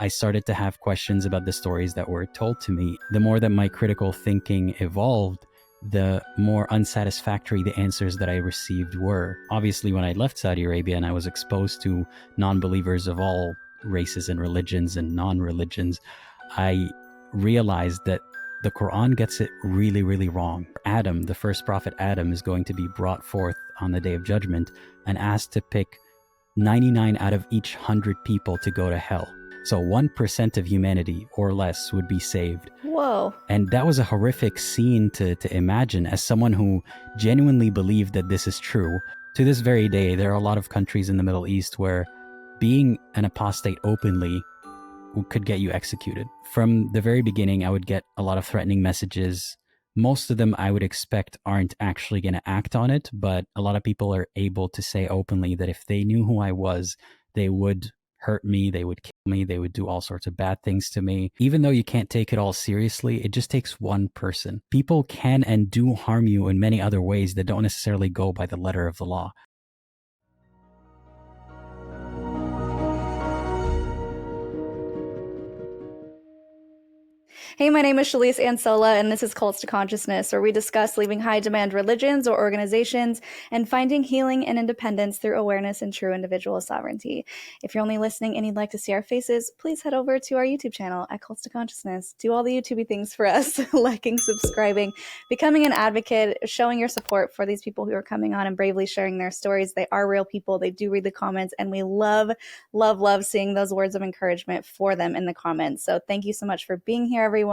I started to have questions about the stories that were told to me. The more that my critical thinking evolved, the more unsatisfactory the answers that I received were. Obviously, when I left Saudi Arabia and I was exposed to non-believers of all races and religions and non-religions, I realized that the Quran gets it really, really wrong. Adam, the first prophet Adam, is going to be brought forth on the Day of Judgment and asked to pick 99 out of each 100 people to go to hell. So 1% of humanity or less would be saved. Whoa. And that was a horrific scene to imagine as someone who genuinely believed that this is true. To this very day, there are a lot of countries in the Middle East where being an apostate openly could get you executed. From the very beginning, I would get a lot of threatening messages. Most of them I would expect aren't actually going to act on it, but a lot of people are able to say openly that if they knew who I was, they would hurt me, they would kill me, they would do all sorts of bad things to me. Even though you can't take it all seriously, it just takes one person. People can and do harm you in many other ways that don't necessarily go by the letter of the law. Hey, my name is Shalise Ansola, and this is Cults to Consciousness, where we discuss leaving high-demand religions or organizations and finding healing and independence through awareness and true individual sovereignty. If you're only listening and you'd like to see our faces, please head over to our YouTube channel at Cults to Consciousness. Do all the YouTubey things for us, liking, subscribing, becoming an advocate, showing your support for these people who are coming on and bravely sharing their stories. They are real people. They do read the comments, and we love, love, love seeing those words of encouragement for them in the comments. So thank you so much for being here, everyone.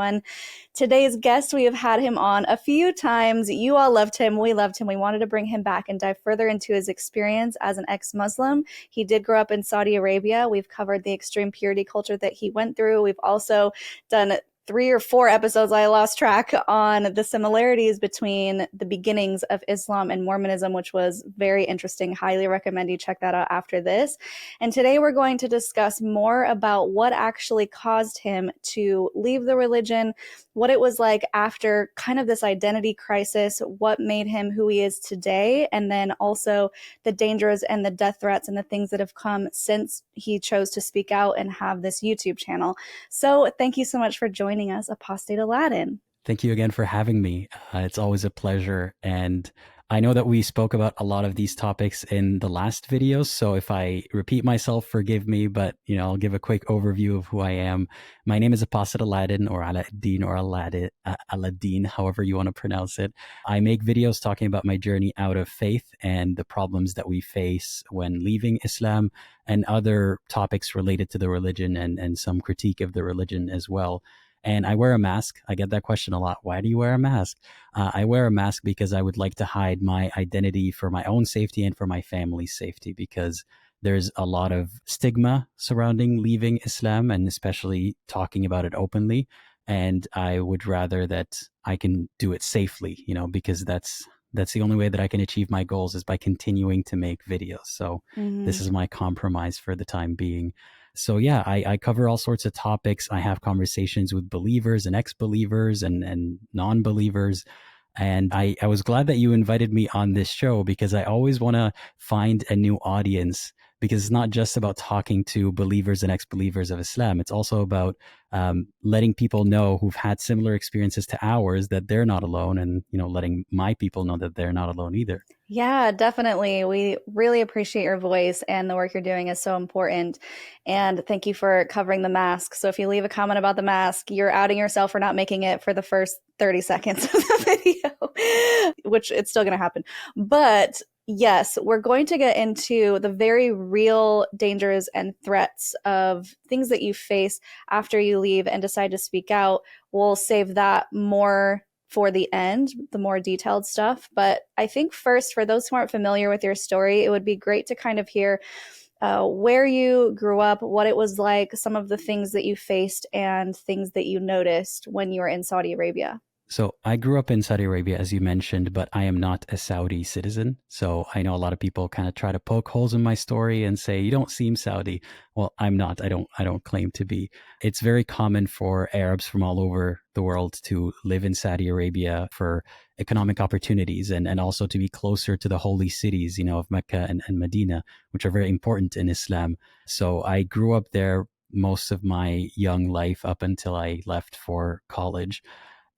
Today's guest, we have had him on a few times. You all loved him. We loved him. We wanted to bring him back and dive further into his experience as an ex-Muslim. He did grow up in Saudi Arabia. We've covered the extreme purity culture that he went through. We've also done 3 or 4 episodes, I lost track, on the similarities between the beginnings of Islam and Mormonism, which was very interesting. Highly recommend you check that out after this. And today we're going to discuss more about what actually caused him to leave the religion, what it was like after kind of this identity crisis, what made him who he is today, and then also the dangers and the death threats and the things that have come since he chose to speak out and have this YouTube channel. So thank you so much for joining us, Apostate Aladdin. Thank you again for having me. It's always a pleasure. And I know that we spoke about a lot of these topics in the last videos, so if I repeat myself, forgive me, but I'll give a quick overview of who I am. My name is Apostate Aladdin, or Aladdin, or Aladdin, however you want to pronounce it. I make videos talking about my journey out of faith and the problems that we face when leaving Islam, and other topics related to the religion and some critique of the religion as well. And I wear a mask. I get that question a lot. Why do you wear a mask? I wear a mask because I would like to hide my identity for my own safety and for my family's safety, because there's a lot of stigma surrounding leaving Islam and especially talking about it openly. And I would rather that I can do it safely, because that's the only way that I can achieve my goals, is by continuing to make videos. So This is my compromise for the time being. So yeah, I cover all sorts of topics. I have conversations with believers and ex-believers and non-believers. And I was glad that you invited me on this show, because I always want to find a new audience, because it's not just about talking to believers and ex-believers of Islam. It's also about letting people know who've had similar experiences to ours that they're not alone, and letting my people know that they're not alone either. Yeah, definitely. We really appreciate your voice, and the work you're doing is so important. And thank you for covering the mask. So if you leave a comment about the mask, you're outing yourself for not making it for the first 30 seconds of the video, which it's still going to happen. But yes, we're going to get into the very real dangers and threats of things that you face after you leave and decide to speak out. We'll save that more for the end, the more detailed stuff. But I think first, for those who aren't familiar with your story, it would be great to kind of hear where you grew up, what it was like, some of the things that you faced, and things that you noticed when you were in Saudi Arabia. So I grew up in Saudi Arabia, as you mentioned, but I am not a Saudi citizen. So I know a lot of people kind of try to poke holes in my story and say, you don't seem Saudi. Well, I'm not. I don't claim to be. It's very common for Arabs from all over the world to live in Saudi Arabia for economic opportunities, and also to be closer to the holy cities, of Mecca and Medina, which are very important in Islam. So I grew up there most of my young life up until I left for college.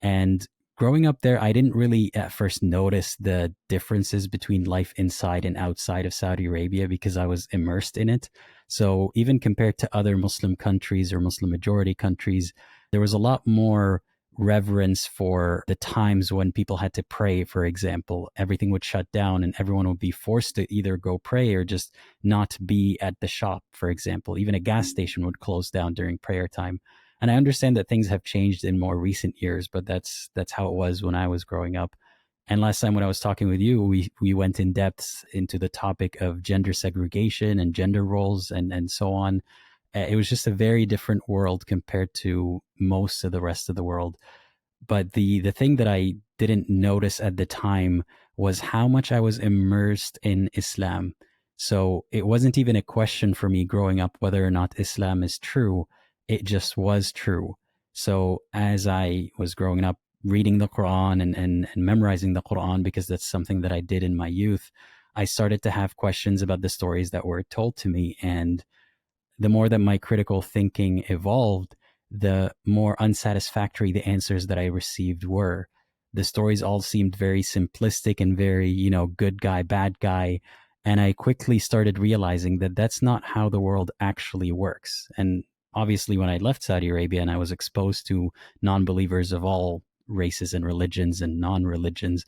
And growing up there, I didn't really at first notice the differences between life inside and outside of Saudi Arabia because I was immersed in it. So even compared to other Muslim countries or Muslim majority countries, there was a lot more reverence for the times when people had to pray, for example. Everything would shut down and everyone would be forced to either go pray or just not be at the shop, for example. Even a gas station would close down during prayer time. And I understand that things have changed in more recent years, but that's how it was when I was growing up. And last time when I was talking with you, we went in depth into the topic of gender segregation and gender roles and so on. It was just a very different world compared to most of the rest of the world. But the thing that I didn't notice at the time was how much I was immersed in Islam. So it wasn't even a question for me growing up whether or not Islam is true. It just was true. So as I was growing up, reading the Quran and memorizing the Quran, because that's something that I did in my youth, I started to have questions about the stories that were told to me. And the more that my critical thinking evolved, the more unsatisfactory the answers that I received were. The stories all seemed very simplistic and very, good guy, bad guy. And I quickly started realizing that that's not how the world actually works. And obviously, when I left Saudi Arabia and I was exposed to non believers of all races and religions and non religions,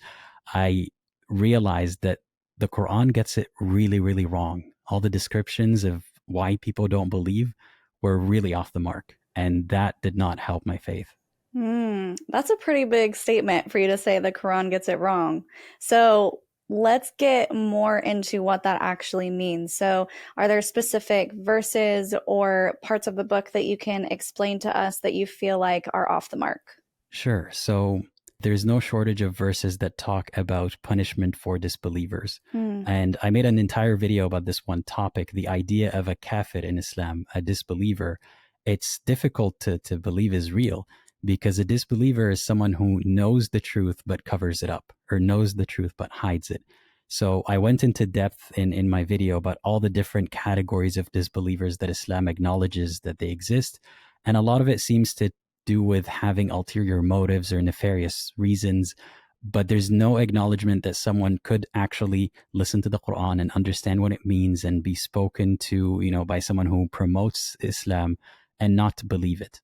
I realized that the Quran gets it really, really wrong. All the descriptions of why people don't believe were really off the mark. And that did not help my faith. That's a pretty big statement for you to say the Quran gets it wrong. So let's get more into what that actually means. So, are there specific verses or parts of the book that you can explain to us that you feel like are off the mark? Sure. So there's no shortage of verses that talk about punishment for disbelievers. Hmm. And I made an entire video about this one topic, the idea of a kafir in Islam, a disbeliever. It's difficult to believe is real because a disbeliever is someone who knows the truth but covers it up, or knows the truth but hides it. So I went into depth in my video about all the different categories of disbelievers that Islam acknowledges that they exist. And a lot of it seems to do with having ulterior motives or nefarious reasons, but there's no acknowledgement that someone could actually listen to the Quran and understand what it means and be spoken to, by someone who promotes Islam and not believe it.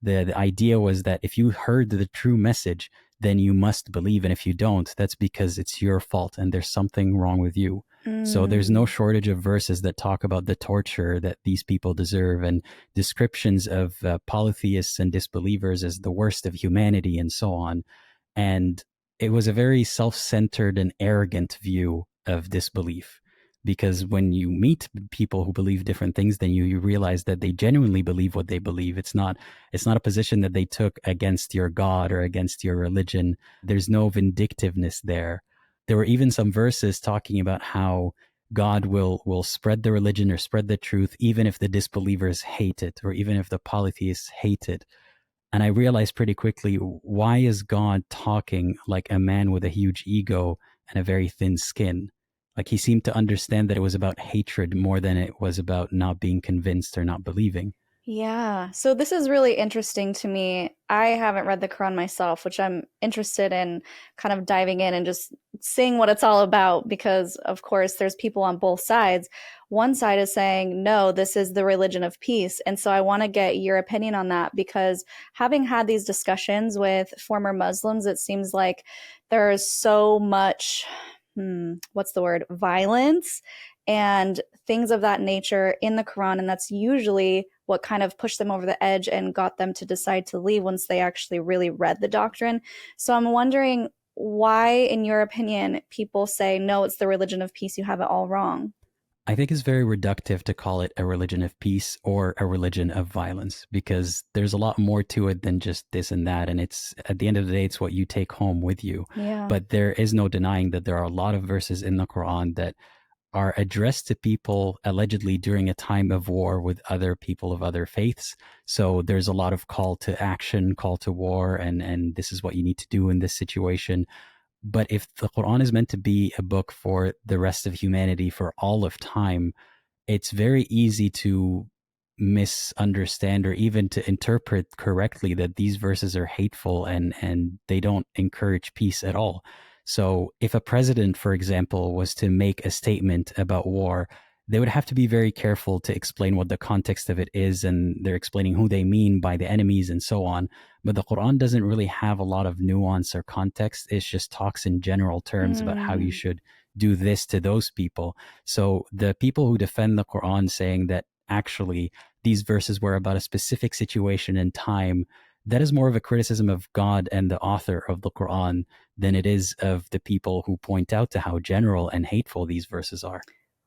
The idea was that if you heard the true message, then you must believe. And if you don't, that's because it's your fault and there's something wrong with you. So there's no shortage of verses that talk about the torture that these people deserve and descriptions of polytheists and disbelievers as the worst of humanity and so on. And it was a very self-centered and arrogant view of disbelief, because when you meet people who believe different things than you realize that they genuinely believe what they believe. It's not a position that they took against your God or against your religion. There's no vindictiveness there. There were even some verses talking about how God will spread the religion or spread the truth, even if the disbelievers hate it, or even if the polytheists hate it. And I realized pretty quickly, why is God talking like a man with a huge ego and a very thin skin? Like, he seemed to understand that it was about hatred more than it was about not being convinced or not believing. Yeah, so this is really interesting to me. I haven't read the Quran myself, which I'm interested in kind of diving in and just seeing what it's all about because, of course, there's people on both sides. One side is saying, no, this is the religion of peace. And so I want to get your opinion on that because having had these discussions with former Muslims, it seems like there is so much, what's the word, violence and things of that nature in the Quran. And that's usually what kind of pushed them over the edge and got them to decide to leave once they actually really read the doctrine. So I'm wondering why, in your opinion, people say, no, it's the religion of peace, you have it all wrong. I think it's very reductive to call it a religion of peace or a religion of violence, because there's a lot more to it than just this and that. And it's, at the end of the day, it's what you take home with you. Yeah. But there is no denying that there are a lot of verses in the Quran that are addressed to people allegedly during a time of war with other people of other faiths. So there's a lot of call to action, call to war, and this is what you need to do in this situation. But if the Quran is meant to be a book for the rest of humanity, for all of time, it's very easy to misunderstand or even to interpret correctly that these verses are hateful and they don't encourage peace at all. So if a president, for example, was to make a statement about war, they would have to be very careful to explain what the context of it is, and they're explaining who they mean by the enemies and so on. But the Quran doesn't really have a lot of nuance or context. It just talks in general terms about how you should do this to those people. So the people who defend the Quran saying that actually these verses were about a specific situation and time, that is more of a criticism of God and the author of the Quran than it is of the people who point out to how general and hateful these verses are.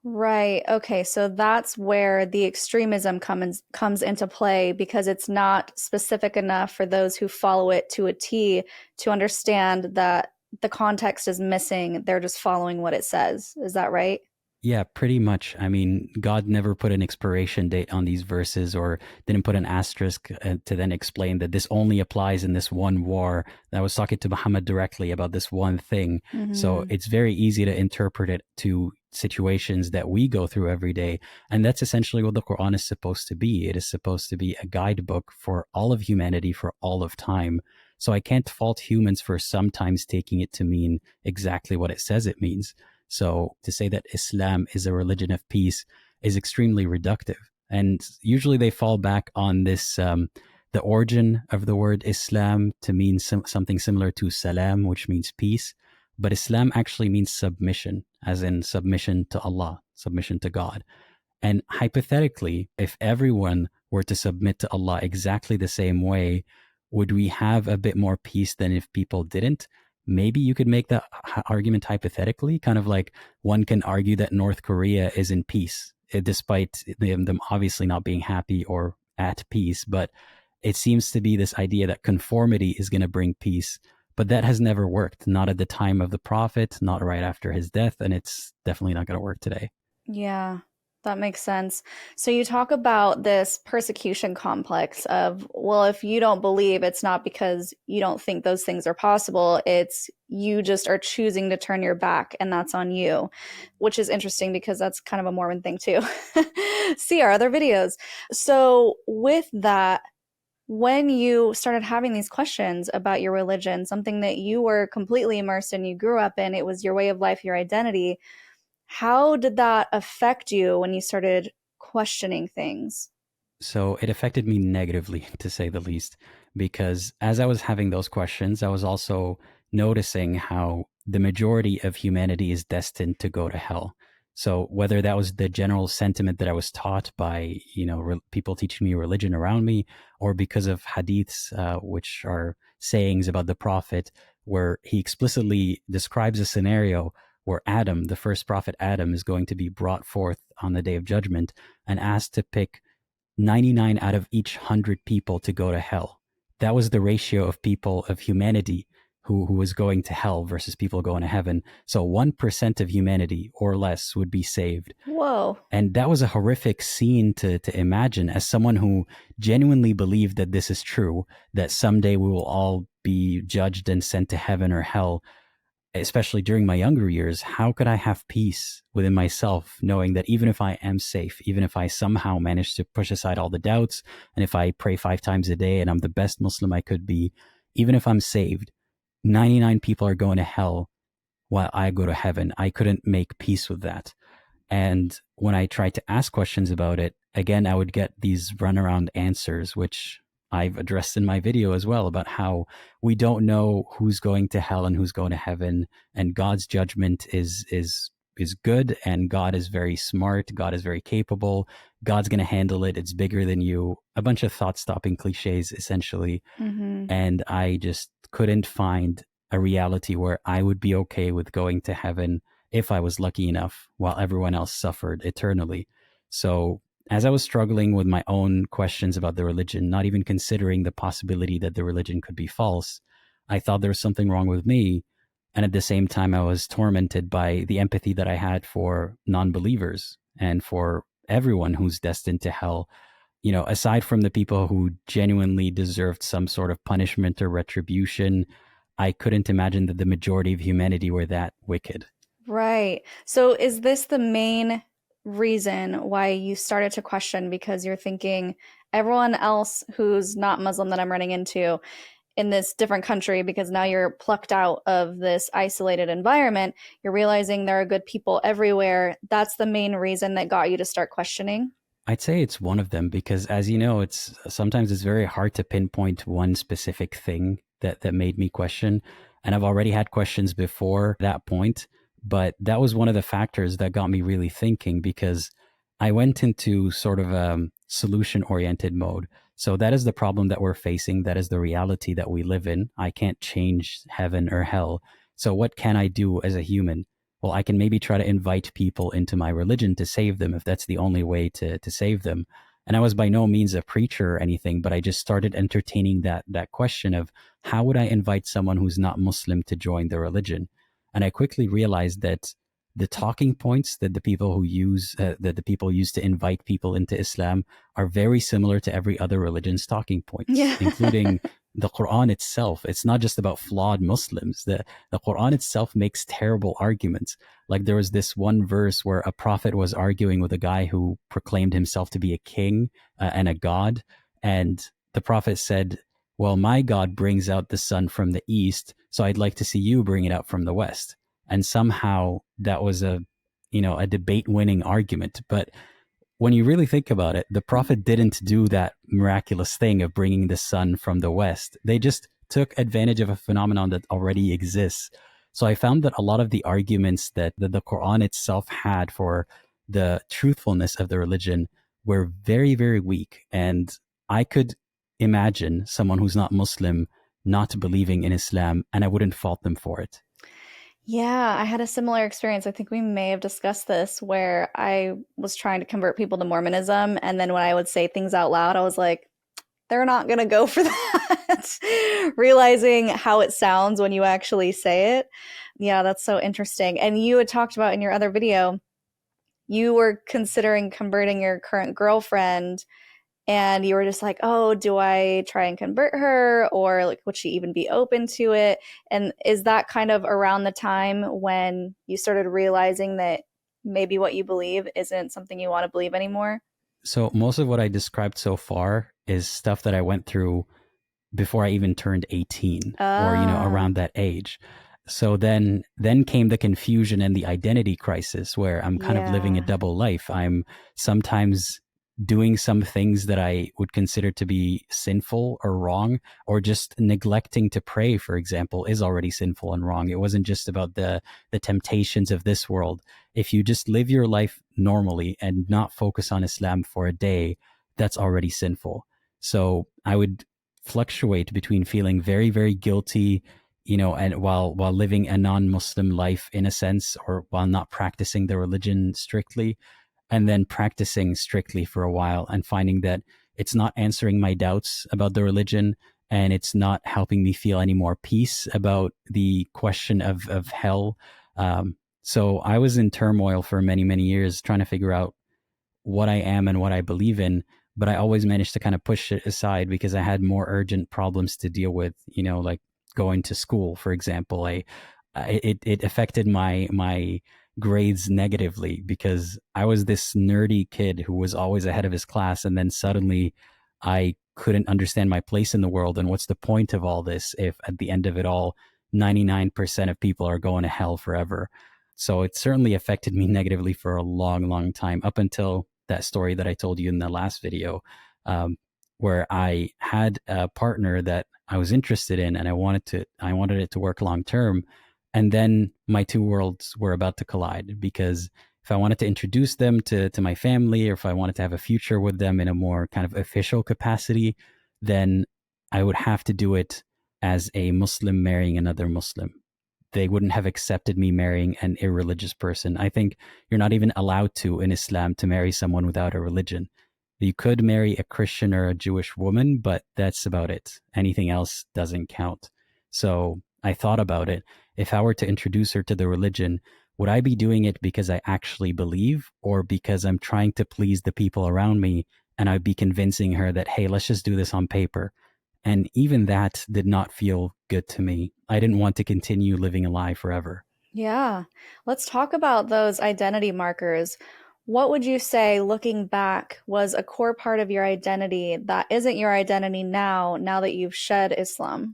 Right. Okay. So that's where the extremism comes into play, because it's not specific enough for those who follow it to a T to understand that the context is missing. They're just following what it says. Is that right? Yeah, pretty much. I mean, God never put an expiration date on these verses or didn't put an asterisk to then explain that this only applies in this one war. I was talking to Muhammad directly about this one thing. So it's very easy to interpret it to situations that we go through every day. And that's essentially what the Quran is supposed to be. It is supposed to be a guidebook for all of humanity for all of time. So I can't fault humans for sometimes taking it to mean exactly what it says it means. So to say that Islam is a religion of peace is extremely reductive. And usually they fall back on this, the origin of the word Islam to mean something similar to salam, which means peace. But Islam actually means submission, as in submission to Allah, submission to God. And hypothetically, if everyone were to submit to Allah exactly the same way, would we have a bit more peace than if people didn't? Maybe you could make that argument hypothetically, kind of like one can argue that North Korea is in peace, despite them obviously not being happy or at peace. But it seems to be this idea that conformity is going to bring peace. But that has never worked, not at the time of the Prophet, not right after his death, and it's definitely not going to work today. Yeah, that makes sense. So you talk about this persecution complex of, well, if you don't believe, it's not because you don't think those things are possible. It's you just are choosing to turn your back, and that's on you, which is interesting because that's kind of a Mormon thing too. See our other videos. So with that, when you started having these questions about your religion, something that you were completely immersed in, you grew up in, it was your way of life, your identity, how did that affect you when you started questioning things? So it affected me negatively, to say the least, because as I was having those questions, I was also noticing how the majority of humanity is destined to go to hell. So whether that was the general sentiment that I was taught by, people teaching me religion around me, or because of hadiths, which are sayings about the Prophet, where he explicitly describes a scenario where Adam, the first prophet Adam, is going to be brought forth on the day of judgment and asked to pick 99 out of each 100 people to go to hell. That was the ratio of people, of humanity, who was going to hell versus people going to heaven. So 1% of humanity or less would be saved. Whoa. And that was a horrific scene to imagine as someone who genuinely believed that this is true, that someday we will all be judged and sent to heaven or hell. Especially during my younger years, how could I have peace within myself, knowing that even if I am safe, even if I somehow manage to push aside all the doubts, and if I pray 5 times a day and I'm the best Muslim I could be, even if I'm saved, 99 people are going to hell while I go to heaven. I couldn't make peace with that. And when I tried to ask questions about it, again, I would get these runaround answers, which I've addressed in my video as well, about how we don't know who's going to hell and who's going to heaven, and God's judgment is good, and God is very smart, God is very capable, God's going to handle it, it's bigger than you, a bunch of thought-stopping cliches essentially. And I just couldn't find a reality where I would be okay with going to heaven if I was lucky enough, while everyone else suffered eternally. So as I was struggling with my own questions about the religion, not even considering the possibility that the religion could be false, I thought there was something wrong with me. And at the same time, I was tormented by the empathy that I had for non-believers and for everyone who's destined to hell. Aside from the people who genuinely deserved some sort of punishment or retribution, I couldn't imagine that the majority of humanity were that wicked. Right. So is this the main reason why you started to question because you're thinking everyone else who's not Muslim that I'm running into in this different country, because now you're plucked out of this isolated environment, you're realizing there are good people everywhere. That's the main reason that got you to start questioning? I'd say it's one of them because, as you know, it's sometimes it's very hard to pinpoint one specific thing that made me question. And I've already had questions before that point, but that was one of the factors that got me really thinking because I went into sort of a solution oriented mode. So that is the problem that we're facing. That is the reality that we live in. I can't change heaven or hell. So what can I do as a human? Well, I can maybe try to invite people into my religion to save them if that's the only way to save them. And I was by no means a preacher or anything, but I just started entertaining that question of how would I invite someone who's not Muslim to join the religion? And I quickly realized that the talking points that the people use to invite people into Islam are very similar to every other religion's talking points, Yeah. including the Quran itself. It's not just about flawed Muslims. The Quran itself makes terrible arguments. Like there was this one verse where a prophet was arguing with a guy who proclaimed himself to be a king and a god. And the prophet said, well, my God brings out the sun from the east, so I'd like to see you bring it out from the west. And somehow that was a debate winning argument. But when you really think about it, the prophet didn't do that miraculous thing of bringing the sun from the west. They just took advantage of a phenomenon that already exists. So I found that a lot of the arguments that the Quran itself had for the truthfulness of the religion were very, very weak. And I could imagine someone who's not Muslim not believing in Islam, and I wouldn't fault them for it. Yeah, I had a similar experience. I think we may have discussed this where I was trying to convert people to Mormonism. And then when I would say things out loud, I was like, they're not going to go for that. Realizing how it sounds when you actually say it. Yeah, that's so interesting. And you had talked about in your other video, you were considering converting your current girlfriend, and you were just like, oh, do I try and convert her, or like would she even be open to it? And is that kind of around the time when you started realizing that maybe what you believe isn't something you want to believe anymore? So most of what I described so far is stuff that I went through before I even turned 18 or, Ah, around that age. So then came the confusion and the identity crisis where I'm kind of living a yeah. double life. I'm sometimes doing some things that I would consider to be sinful or wrong, or just neglecting to pray, for example, is already sinful and wrong. It wasn't just about the temptations of this world. If you just live your life normally and not focus on Islam for a day, that's already sinful. So I would fluctuate between feeling very, very guilty, and while living a non-Muslim life in a sense, or while not practicing the religion strictly, and then practicing strictly for a while and finding that it's not answering my doubts about the religion, and it's not helping me feel any more peace about the question of hell. So I was in turmoil for many, many years trying to figure out what I am and what I believe in, but I always managed to kind of push it aside because I had more urgent problems to deal with, like going to school, for example. It affected my grades negatively because I was this nerdy kid who was always ahead of his class, and then suddenly I couldn't understand my place in the world, and what's the point of all this if at the end of it all 99% of people are going to hell forever. So it certainly affected me negatively for a long, long time, up until that story that I told you in the last video, um, where I had a partner that I was interested in, and I wanted it to work long term. And then my two worlds were about to collide because if I wanted to introduce them to my family, or if I wanted to have a future with them in a more kind of official capacity, then I would have to do it as a Muslim marrying another Muslim. They wouldn't have accepted me marrying an irreligious person. I think you're not even allowed to in Islam to marry someone without a religion. You could marry a Christian or a Jewish woman, but that's about it. Anything else doesn't count. So I thought about it. If I were to introduce her to the religion, would I be doing it because I actually believe, or because I'm trying to please the people around me, and I'd be convincing her that, hey, let's just do this on paper? And even that did not feel good to me. I didn't want to continue living a lie forever. Yeah. Let's talk about those identity markers. What would you say, looking back, was a core part of your identity that isn't your identity now that you've shed Islam?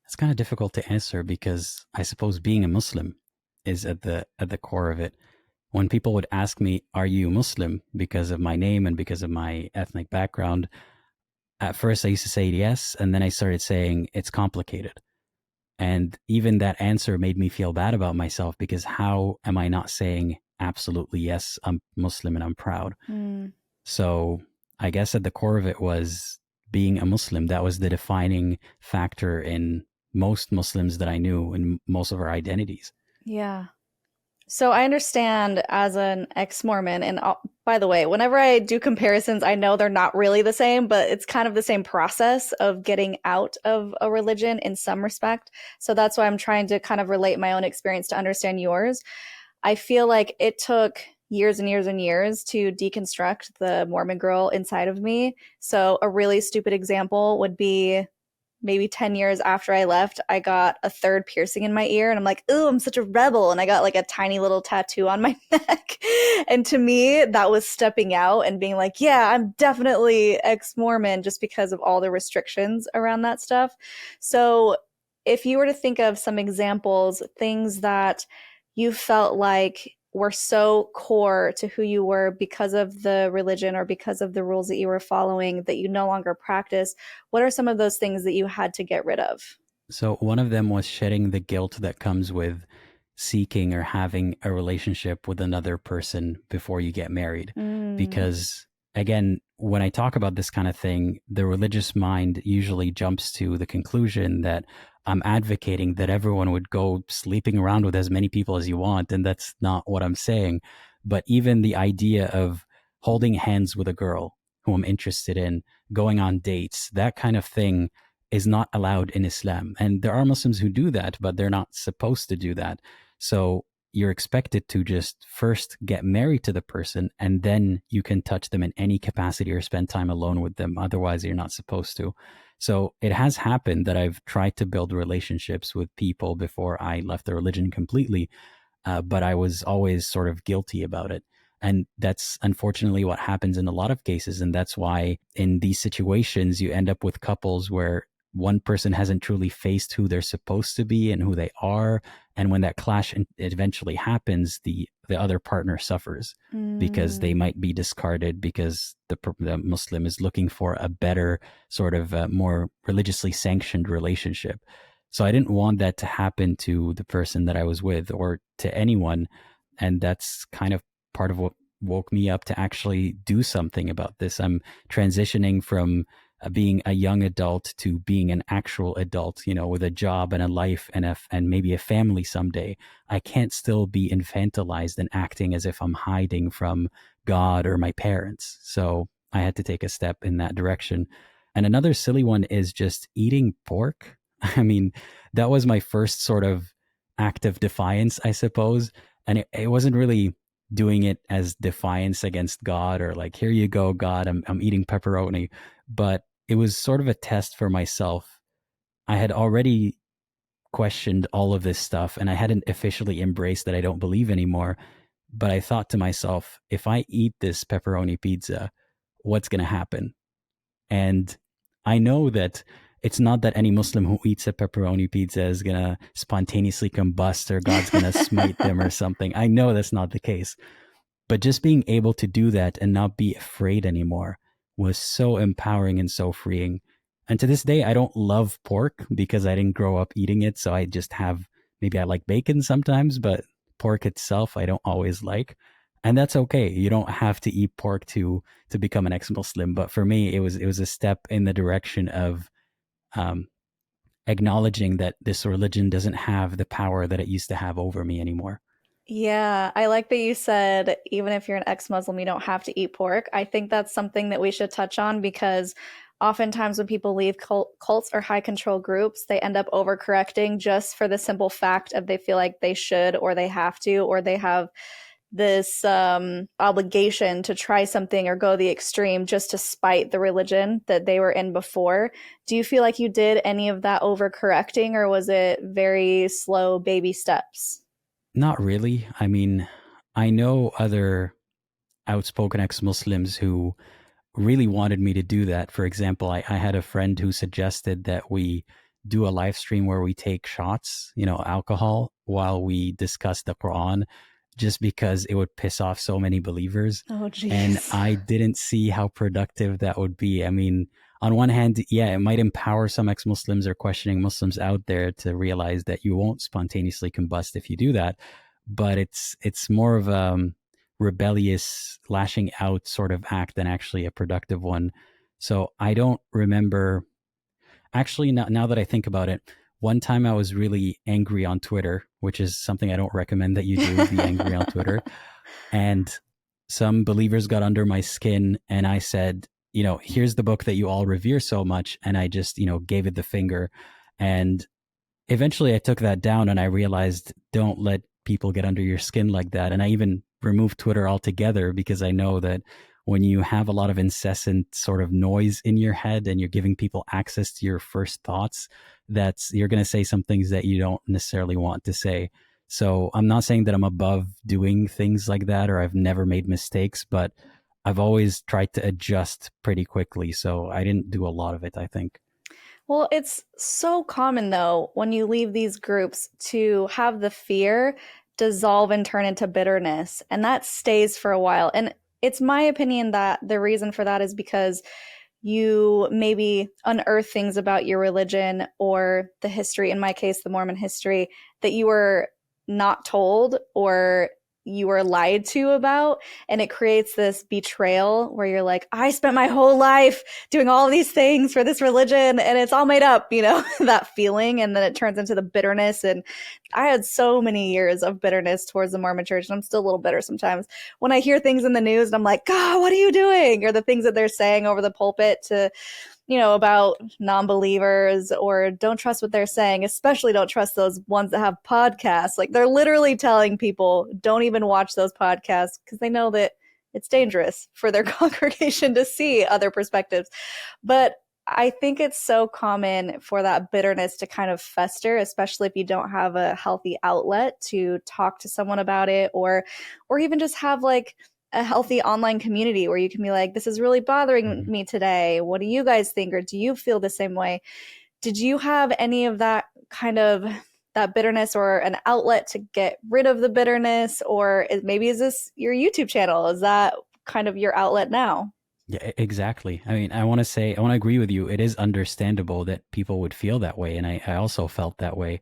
It's kind of difficult to answer because I suppose being a Muslim is at the core of it. When people would ask me, "Are you Muslim?" because of my name and because of my ethnic background, at first I used to say yes, and then I started saying it's complicated. And even that answer made me feel bad about myself because how am I not saying absolutely yes, I'm Muslim and I'm proud? Mm, So I guess at the core of it was being a Muslim. That was the defining factor in most Muslims that I knew and most of our identities. yeah. So I understand as an ex-Mormon, and by the way, whenever I do comparisons, I know they're not really the same, but it's kind of the same process of getting out of a religion in some respect. So that's why I'm trying to kind of relate my own experience to understand yours. I feel like it took years and years and years to deconstruct the Mormon girl inside of me. So a really stupid example would be maybe 10 years after I left, I got a third piercing in my ear and I'm like, "Ooh, I'm such a rebel." And I got like a tiny little tattoo on my neck. And to me, that was stepping out and being like, "Yeah, I'm definitely ex-Mormon," just because of all the restrictions around that stuff. So, if you were to think of some examples, things that you felt like were so core to who you were because of the religion or because of the rules that you were following that you no longer practice, what are some of those things that you had to get rid of? So one of them was shedding the guilt that comes with seeking or having a relationship with another person before you get married. Mm, Because again, when I talk about this kind of thing, the religious mind usually jumps to the conclusion that I'm advocating that everyone would go sleeping around with as many people as you want. And that's not what I'm saying. But even the idea of holding hands with a girl who I'm interested in, going on dates, that kind of thing is not allowed in Islam. And there are Muslims who do that, but they're not supposed to do that. So you're expected to just first get married to the person and then you can touch them in any capacity or spend time alone with them. Otherwise, you're not supposed to. So it has happened that I've tried to build relationships with people before I left the religion completely, but I was always sort of guilty about it. And that's unfortunately what happens in a lot of cases. And that's why in these situations, you end up with couples where one person hasn't truly faced who they're supposed to be and who they are. And when that clash eventually happens, the other partner suffers because they mm, might be discarded because the Muslim is looking for a better sort of more religiously sanctioned relationship. So I didn't want that to happen to the person that I was with or to anyone. And that's kind of part of what woke me up to actually do something about this. I'm transitioning from being a young adult to being an actual adult, with a job and a life and maybe a family someday. I can't still be infantilized and acting as if I'm hiding from God or my parents. So I had to take a step in that direction. And another silly one is just eating pork. I mean, that was my first sort of act of defiance, I suppose. And it wasn't really doing it as defiance against God or like, here you go, God, I'm eating pepperoni. But it was sort of a test for myself. I had already questioned all of this stuff and I hadn't officially embraced that I don't believe anymore. But I thought to myself, if I eat this pepperoni pizza, what's going to happen? And I know that it's not that any Muslim who eats a pepperoni pizza is going to spontaneously combust or God's going to smite them or something. I know that's not the case. But just being able to do that and not be afraid anymore was so empowering and so freeing. And to this day, I don't love pork because I didn't grow up eating it. So I just have, maybe I like bacon sometimes, but pork itself, I don't always like. And that's okay. You don't have to eat pork to become an ex-Muslim. But for me, it was a step in the direction of um, acknowledging that this religion doesn't have the power that it used to have over me anymore. yeah, I like that you said even if you're an ex-Muslim, you don't have to eat pork. I think that's something that we should touch on because oftentimes when people leave cults or high control groups, they end up overcorrecting just for the simple fact of they feel like they should or they have to or they have this obligation to try something or go the extreme just to spite the religion that they were in before. Do you feel like you did any of that overcorrecting or was it very slow baby steps? Not really. I mean, I know other outspoken ex-Muslims who really wanted me to do that. For example, I had a friend who suggested that we do a live stream where we take shots, alcohol, while we discuss the Quran, just because it would piss off so many believers. Oh, And geez. I didn't see how productive that would be. I mean, on one hand, yeah, it might empower some ex-Muslims or questioning Muslims out there to realize that you won't spontaneously combust if you do that. But it's more of a rebellious lashing out sort of act than actually a productive one. So I don't remember. Actually, now that I think about it, one time I was really angry on Twitter, which is something I don't recommend that you do, be angry on Twitter. And some believers got under my skin, and I said, here's the book that you all revere so much. And I just, gave it the finger. And eventually I took that down, and I realized, don't let people get under your skin like that. And I even removed Twitter altogether, because I know that when you have a lot of incessant sort of noise in your head and you're giving people access to your first thoughts, you're going to say some things that you don't necessarily want to say. So I'm not saying that I'm above doing things like that, or I've never made mistakes, but I've always tried to adjust pretty quickly. So I didn't do a lot of it, I think. Well, it's so common though when you leave these groups to have the fear dissolve and turn into bitterness, and that stays for a while. And it's my opinion that the reason for that is because you maybe unearth things about your religion or the history, in my case, the Mormon history, that you were not told or you were lied to about. And it creates this betrayal where you're like, I spent my whole life doing all these things for this religion and it's all made up, that feeling. And then it turns into the bitterness. And I had so many years of bitterness towards the Mormon church, and I'm still a little bitter sometimes when I hear things in the news and I'm like, God, what are you doing? Or the things that they're saying over the pulpit to, about non-believers, or don't trust what they're saying, especially don't trust those ones that have podcasts. Like, they're literally telling people, don't even watch those podcasts because they know that it's dangerous for their congregation to see other perspectives. But I think it's so common for that bitterness to kind of fester, especially if you don't have a healthy outlet to talk to someone about it, or even just have like a healthy online community where you can be like, this is really bothering me today. What do you guys think? Or do you feel the same way? Did you have any of that kind of that bitterness or an outlet to get rid of the bitterness? Or maybe is this your YouTube channel? Is that kind of your outlet now? Yeah, exactly. I mean, I want to agree with you. It is understandable that people would feel that way. And I also felt that way.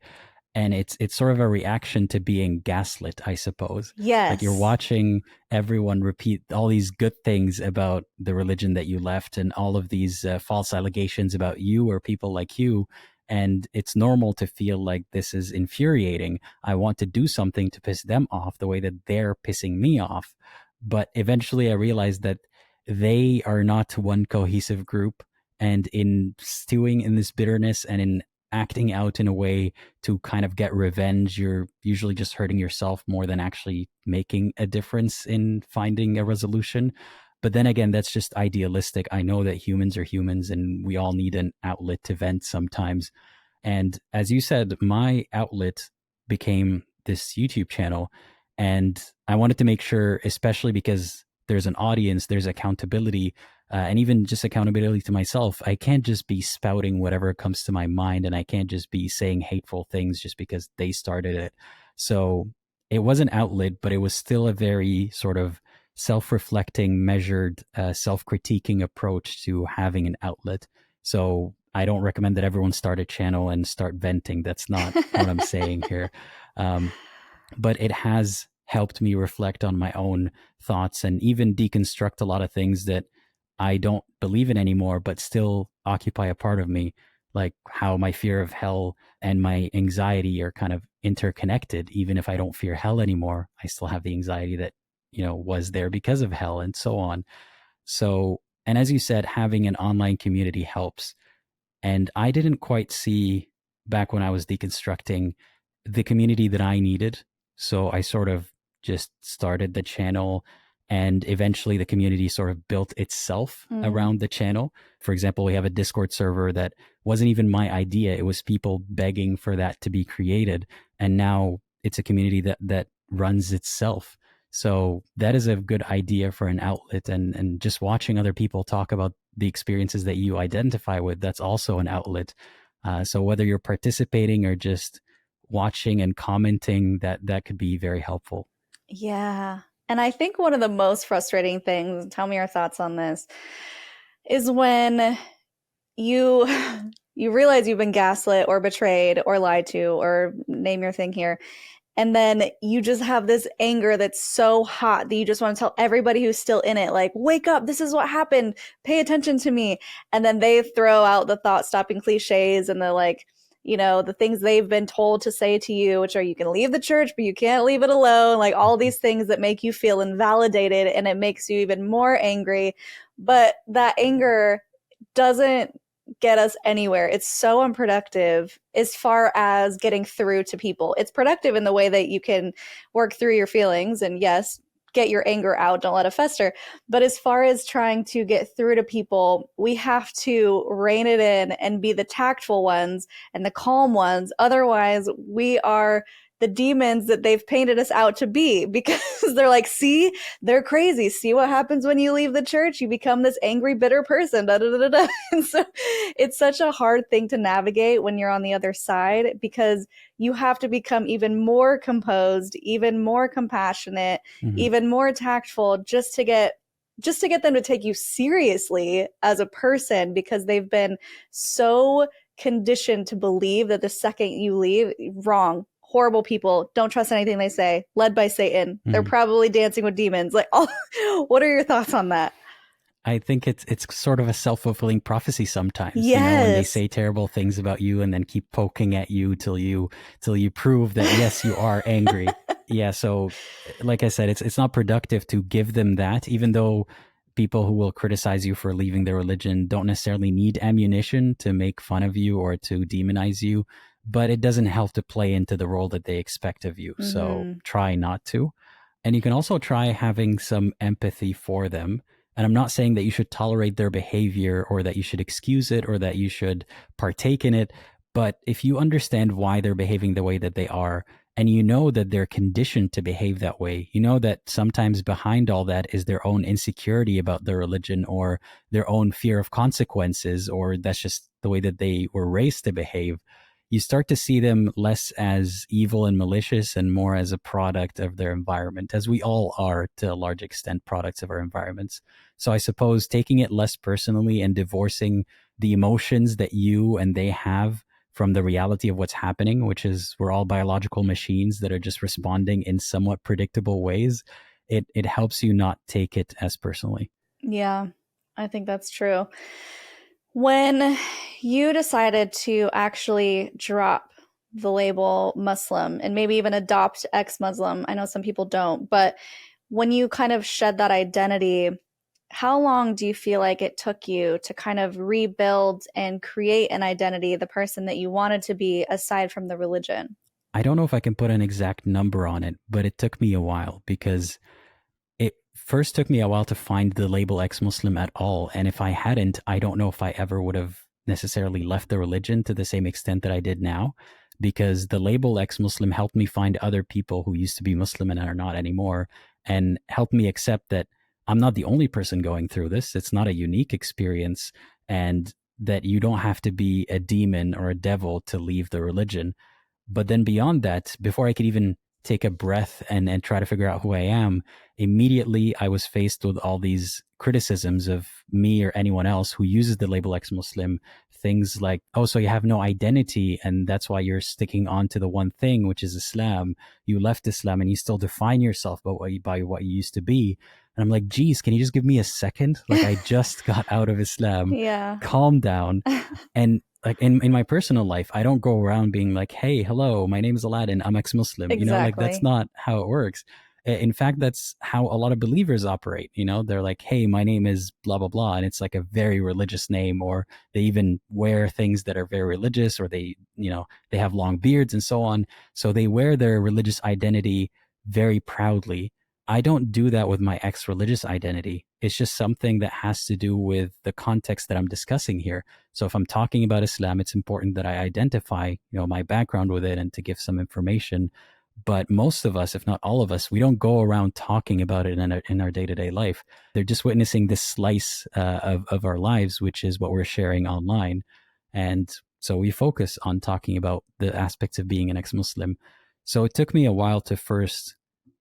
And it's sort of a reaction to being gaslit, I suppose. Like, you're Yes. watching everyone repeat all these good things about the religion that you left, and all of these false allegations about you or people like you. And it's normal to feel like this is infuriating. I want to do something to piss them off the way that they're pissing me off. But eventually I realized that they are not one cohesive group. And in stewing in this bitterness and in acting out in a way to kind of get revenge, you're usually just hurting yourself more than actually making a difference in finding a resolution. But then again, that's just idealistic. I know that humans are humans and we all need an outlet to vent sometimes. And as you said, my outlet became this YouTube channel. And I wanted to make sure, especially because there's an audience, there's accountability, and even just accountability to myself. I can't just be spouting whatever comes to my mind, and I can't just be saying hateful things just because they started it. So it was an outlet, but it was still a very sort of self-reflecting, measured, self-critiquing approach to having an outlet. So I don't recommend that everyone start a channel and start venting. That's not what I'm saying here. Um, but it has helped me reflect on my own thoughts and even deconstruct a lot of things that I don't believe in anymore, but still occupy a part of me, like how my fear of hell and my anxiety are kind of interconnected. Even if I don't fear hell anymore, I still have the anxiety that, was there because of hell, and so on. So, and as you said, having an online community helps. And I didn't quite see, back when I was deconstructing, the community that I needed. So I sort of just started the channel, and eventually the community sort of built itself Mm. around the channel. For example, we have a Discord server that wasn't even my idea. It was people begging for that to be created. And now it's a community that runs itself. So that is a good idea for an outlet. And just watching other people talk about the experiences that you identify with, that's also an outlet. So whether you're participating or just watching and commenting, that could be very helpful. Yeah. And I think one of the most frustrating things, tell me your thoughts on this, is when you you realize you've been gaslit or betrayed or lied to, or name your thing here, and then you just have this anger that's so hot that you just want to tell everybody who's still in it, like, wake up, this is what happened, pay attention to me. And then they throw out the thought stopping cliches and the, like, the things they've been told to say to you, which are, you can leave the church, but you can't leave it alone. Like, all these things that make you feel invalidated, and it makes you even more angry. But that anger doesn't get us anywhere. It's so unproductive as far as getting through to people. It's productive in the way that you can work through your feelings and, yes, get your anger out, don't let it fester. But as far as trying to get through to people, we have to rein it in and be the tactful ones and the calm ones. Otherwise, we are the demons that they've painted us out to be, because they're like, see, they're crazy. See what happens when you leave the church? You become this angry, bitter person. Da, da, da, da. And so it's such a hard thing to navigate when you're on the other side, because you have to become even more composed, even more compassionate, even more tactful, just to get them to take you seriously as a person, because they've been so conditioned to believe that the second you leave, wrong, horrible people, don't trust anything they say, led by Satan. They're probably dancing with demons. Like, what are your thoughts on that? I think it's sort of a self-fulfilling prophecy sometimes. Yes. When they say terrible things about you and then keep poking at you till you prove that yes, you are angry. Yeah, so like I said, it's not productive to give them that, even though people who will criticize you for leaving their religion don't necessarily need ammunition to make fun of you or to demonize you, but it doesn't help to play into the role that they expect of you. So try not to. And you can also try having some empathy for them. And I'm not saying that you should tolerate their behavior or that you should excuse it or that you should partake in it. But if you understand why they're behaving the way that they are, and you know that they're conditioned to behave that way, you know that sometimes behind all that is their own insecurity about their religion or their own fear of consequences, or that's just the way that they were raised to behave, you start to see them less as evil and malicious and more as a product of their environment, as we all are to a large extent products of our environments. So I suppose taking it less personally and divorcing the emotions that you and they have from the reality of what's happening, which is we're all biological machines that are just responding in somewhat predictable ways, it helps you not take it as personally. Yeah, I think that's true. When you decided to actually drop the label Muslim and maybe even adopt ex-Muslim, I know some people don't, but when you kind of shed that identity, how long do you feel like it took you to kind of rebuild and create an identity, the person that you wanted to be, aside from the religion? I don't know if I can put an exact number on it, but it took me a while, because it first took me a while to find the label ex-Muslim at all. And if I hadn't, I don't know if I ever would have necessarily left the religion to the same extent that I did now, because the label ex-Muslim helped me find other people who used to be Muslim and are not anymore, and helped me accept that I'm not the only person going through this. It's not a unique experience, and that you don't have to be a demon or a devil to leave the religion. But then beyond that, before I could even take a breath and try to figure out who I am, immediately I was faced with all these criticisms of me or anyone else who uses the label ex-Muslim. Things like, oh, so you have no identity and that's why you're sticking on to the one thing, which is Islam. You left Islam and you still define yourself by what you used to be. And I'm like, geez, can you just give me a second? Like, I just got out of Islam. Yeah. Calm down. And like in my personal life, I don't go around being like, hey, hello, my name is Aladdin, I'm ex-Muslim. Exactly. That's not how it works. In fact, that's how a lot of believers operate. They're like, hey, my name is blah, blah, blah. And it's like a very religious name, or they even wear things that are very religious, or they have long beards and so on. So they wear their religious identity very proudly. I don't do that with my ex-religious identity. It's just something that has to do with the context that I'm discussing here. So if I'm talking about Islam, it's important that I identify, my background with it and to give some information. But most of us, if not all of us, we don't go around talking about it in our day-to-day life. They're just witnessing this slice of our lives, which is what we're sharing online. And so we focus on talking about the aspects of being an ex-Muslim. So it took me a while to first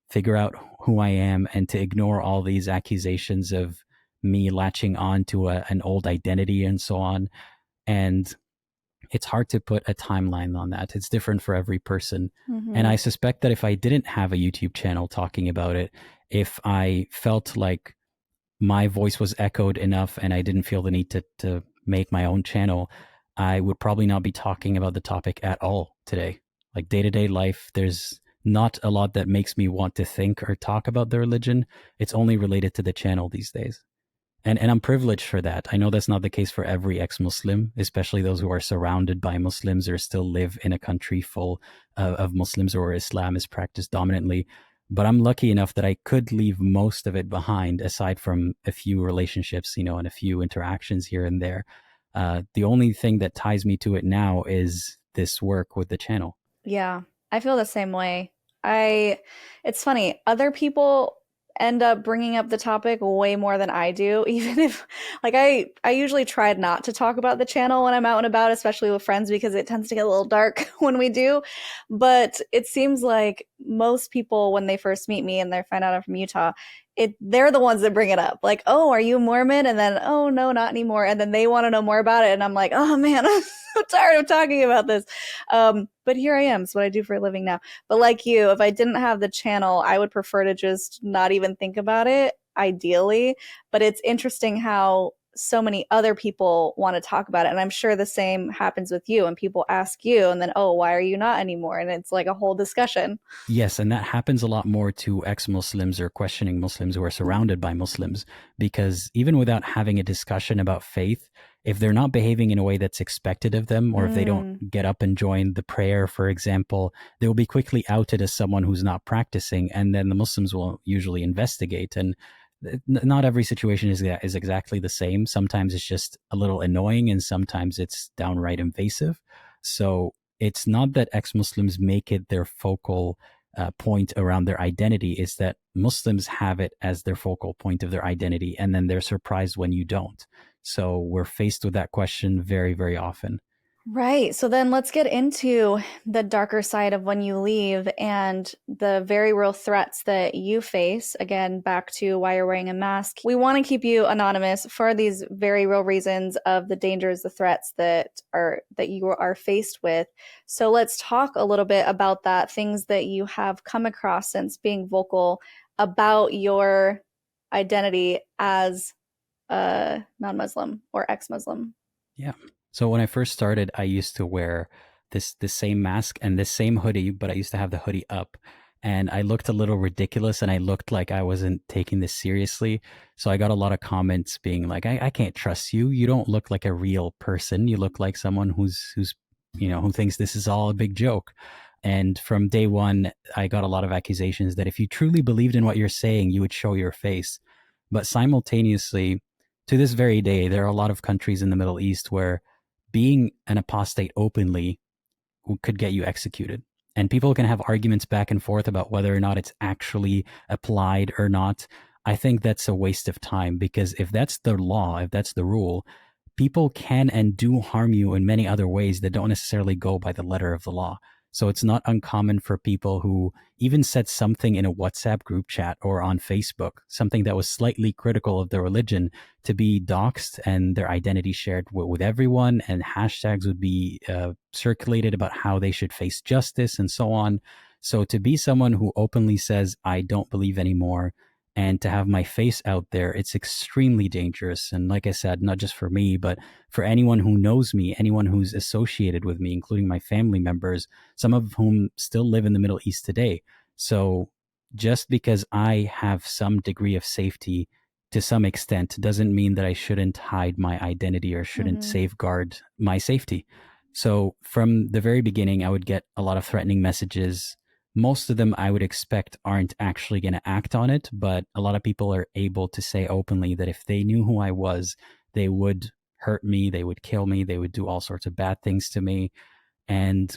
figure out who I am and to ignore all these accusations of me latching on to an old identity and so on. And it's hard to put a timeline on that. It's different for every person. And I suspect that if I didn't have a YouTube channel talking about it, if I felt like my voice was echoed enough and I didn't feel the need to make my own channel, I would probably not be talking about the topic at all today. Like day to day life, there's not a lot that makes me want to think or talk about the religion. It's only related to the channel these days. And I'm privileged for that. I know that's not the case for every ex-Muslim, especially those who are surrounded by Muslims or still live in a country full of Muslims or Islam is practiced dominantly. But I'm lucky enough that I could leave most of it behind, aside from a few relationships, and a few interactions here and there. The only thing that ties me to it now is this work with the channel. Yeah, I feel the same way. I It's funny, other people end up bringing up the topic way more than I do, even if like I usually try not to talk about the channel when I'm out and about, especially with friends because it tends to get a little dark when we do. But it seems like most people when they first meet me and they find out I'm from Utah, they're the ones that bring it up. Like, "Oh, are you Mormon?" And then, "Oh, no, not anymore." And then they want to know more about it and I'm like, "Oh man, I'm so tired of talking about this." But here I am. It's what I do for a living now. But like you, if I didn't have the channel, I would prefer to just not even think about it, ideally. But it's interesting how so many other people want to talk about it. And I'm sure the same happens with you. And people ask you, and then, "Oh, why are you not anymore?" And it's like a whole discussion. Yes, and that happens a lot more to ex-Muslims or questioning Muslims who are surrounded by Muslims, because even without having a discussion about faith, if they're not behaving in a way that's expected of them, or if they don't Mm, get up and join the prayer, for example, they will be quickly outed as someone who's not practicing, and then the Muslims will usually investigate. And not every situation is exactly the same. Sometimes it's just a little annoying, and sometimes it's downright invasive. So it's not that ex-Muslims make it their focal point around their identity, is that Muslims have it as their focal point of their identity, and then they're surprised when you don't. So we're faced with that question very, very often. right. So then let's get into the darker side of when you leave and the very real threats that you face. Again, back to why you're wearing a mask. We want to keep you anonymous for these very real reasons of the dangers, the threats that you are faced with. So let's talk a little bit about that, things that you have come across since being vocal about your identity as a non-Muslim or ex-Muslim. Yeah. So when I first started, I used to wear this same mask and this same hoodie, but I used to have the hoodie up. And I looked a little ridiculous and I looked like I wasn't taking this seriously. So I got a lot of comments being like, I can't trust you. You don't look like a real person. You look like someone who's who thinks this is all a big joke. And from day one, I got a lot of accusations that if you truly believed in what you're saying, you would show your face. But simultaneously, to this very day, there are a lot of countries in the Middle East where being an apostate openly could get you executed. And people can have arguments back and forth about whether or not it's actually applied or not. I think that's a waste of time, because if that's the law, if that's the rule, people can and do harm you in many other ways that don't necessarily go by the letter of the law. So it's not uncommon for people who even said something in a WhatsApp group chat or on Facebook, something that was slightly critical of the religion, to be doxxed and their identity shared with everyone, and hashtags would be circulated about how they should face justice and so on. So to be someone who openly says, I don't believe anymore, and to have my face out there, it's extremely dangerous. And like I said, not just for me, but for anyone who knows me, anyone who's associated with me, including my family members, some of whom still live in the Middle East today. So just because I have some degree of safety to some extent doesn't mean that I shouldn't hide my identity or shouldn't Mm-hmm. safeguard my safety. So from the very beginning, I would get a lot of threatening messages. Most of them I would expect aren't actually going to act on it, but a lot of people are able to say openly that if they knew who I was, they would hurt me, they would kill me, they would do all sorts of bad things to me. And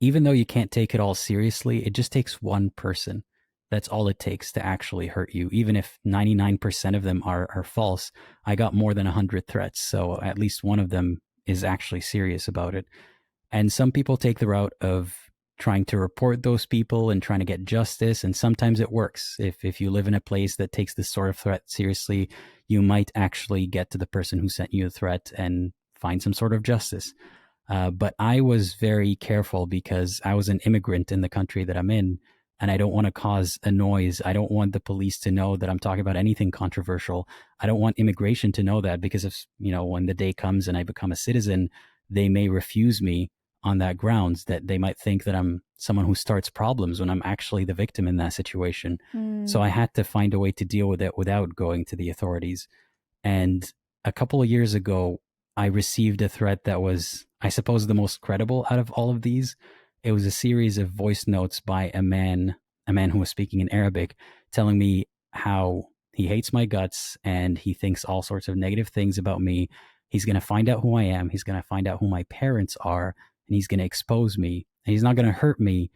even though you can't take it all seriously, it just takes one person. That's all it takes to actually hurt you. Even if 99% of them are false, I got more than 100 threats. So at least one of them is actually serious about it. And some people take the route of trying to report those people and trying to get justice. And sometimes it works. If you live in a place that takes this sort of threat seriously, you might actually get to the person who sent you the threat and find some sort of justice. But I was very careful because I was an immigrant in the country that I'm in, and I don't want to cause a noise. I don't want the police to know that I'm talking about anything controversial. I don't want immigration to know that, because if, when the day comes and I become a citizen, they may refuse me on that grounds, that they might think that I'm someone who starts problems when I'm actually the victim in that situation. So I had to find a way to deal with it without going to the authorities. And a couple of years ago, I received a threat that was, I suppose, the most credible out of all of these. It was a series of voice notes by a man who was speaking in Arabic, telling me how he hates my guts and he thinks all sorts of negative things about me. He's going to find out who I am. He's going to find out who my parents are, and he's going to expose me. And he's not going to hurt me,